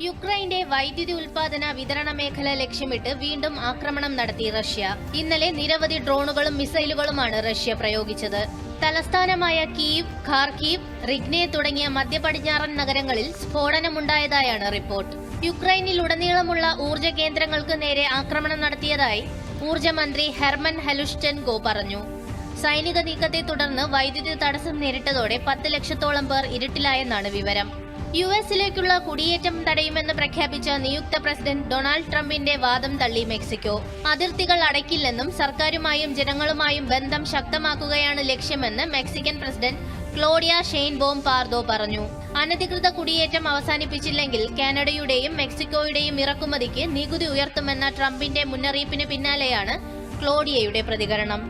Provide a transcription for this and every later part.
യുക്രൈന്റെ വൈദ്യുതി ഉൽപാദന വിതരണ മേഖല ലക്ഷ്യമിട്ട് വീണ്ടും ആക്രമണം നടത്തി റഷ്യ. ഇന്നലെ നിരവധി ഡ്രോണുകളും മിസൈലുകളുമാണ് റഷ്യ പ്രയോഗിച്ചത്. തലസ്ഥാനമായ കീവ്, ഖാർക്കീവ്, റിഗ്നെ തുടങ്ങിയ മധ്യപടിഞ്ഞാറൻ നഗരങ്ങളിൽ സ്ഫോടനമുണ്ടായതായാണ് റിപ്പോർട്ട്. യുക്രൈനിലുടനീളമുള്ള ഊർജ്ജ കേന്ദ്രങ്ങൾക്ക് നേരെ ആക്രമണം നടത്തിയതായി ഊർജ്ജ മന്ത്രി ഹെർമൻ ഹെലുഷ്ചെൻകോ പറഞ്ഞു. സൈനിക നീക്കത്തെ തുടർന്ന് വൈദ്യുതി തടസ്സം നേരിട്ടതോടെ 10 ലക്ഷത്തോളം പേർ ഇരുട്ടിലായെന്നാണ് വിവരം. യുഎസിലേക്കുള്ള കുടിയേറ്റം തടയുമെന്ന് പ്രഖ്യാപിച്ച നിയുക്ത പ്രസിഡന്റ് ഡൊണാൾഡ് ട്രംപിന്റെ വാദം തള്ളി മെക്സിക്കോ. അതിർത്തികൾ അടയ്ക്കില്ലെന്നും സർക്കാരുമായും ജനങ്ങളുമായും ബന്ധം ശക്തമാക്കുകയാണ് ലക്ഷ്യമെന്ന് മെക്സിക്കൻ പ്രസിഡന്റ് ക്ലോഡിയ ഷെയ്ൻബോം പാർദോ പറഞ്ഞു. അനധികൃത കുടിയേറ്റം അവസാനിപ്പിച്ചില്ലെങ്കിൽ കാനഡയുടെയും മെക്സിക്കോയുടെയും ഇറക്കുമതിക്ക് നികുതി ഉയർത്തുമെന്ന ട്രംപിന്റെ മുന്നറിയിപ്പിന് പിന്നാലെയാണ് ക്ലോഡിയയുടെ പ്രതികരണം.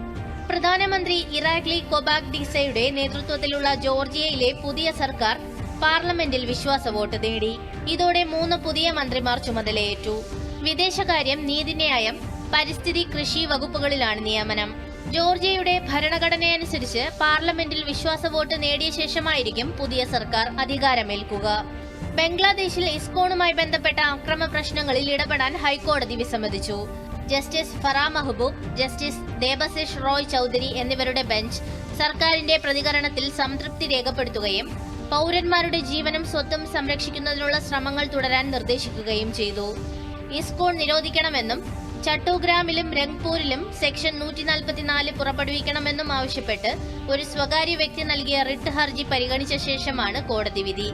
പ്രധാനമന്ത്രി ഇറാഗ്ലി കൊബാക്ഡിസയുടെ നേതൃത്വത്തിലുള്ള ജോർജിയയിലെ പുതിയ സർക്കാർ പാർലമെന്റിൽ വിശ്വാസ വോട്ട് നേടി. ഇതോടെ 3 പുതിയ മന്ത്രിമാർ ചുമതലയേറ്റു. വിദേശകാര്യം, നീതിന്യായം, പരിസ്ഥിതി, കൃഷി വകുപ്പുകളിലാണ് നിയമനം. ജോർജിയയുടെ ഭരണഘടനയനുസരിച്ച് പാർലമെന്റിൽ വിശ്വാസ വോട്ട് നേടിയ ശേഷമായിരിക്കും പുതിയ സർക്കാർ അധികാരമേൽക്കുക. ബംഗ്ലാദേശിൽ ഇസ്കോണുമായി ബന്ധപ്പെട്ട അക്രമ പ്രശ്നങ്ങളിൽ ഇടപെടാൻ ഹൈക്കോടതി വിസമ്മതിച്ചു. ജസ്റ്റിസ് ഫറ മെഹബൂബ്, ജസ്റ്റിസ് ദേബസിഷ് റോയ് ചൌധരി എന്നിവരുടെ ബെഞ്ച് സർക്കാരിന്റെ പ്രതികരണത്തിൽ സംതൃപ്തി രേഖപ്പെടുത്തുകയും പൗരന്മാരുടെ ജീവനും സ്വത്തും സംരക്ഷിക്കുന്നതിനുള്ള ശ്രമങ്ങൾ തുടരാൻ നിർദ്ദേശിക്കുകയും ചെയ്തു. ഇസ്കോൺ നിരോധിക്കണമെന്നും ചട്ടോഗ്രാമിലും രംഗ്പൂരിലും സെക്ഷൻ 144 പുറപ്പെടുവിക്കണമെന്നും ആവശ്യപ്പെട്ട് ഒരു സ്വകാര്യ വ്യക്തി നൽകിയ റിട്ട് ഹർജി പരിഗണിച്ച ശേഷമാണ് കോടതി വിധി.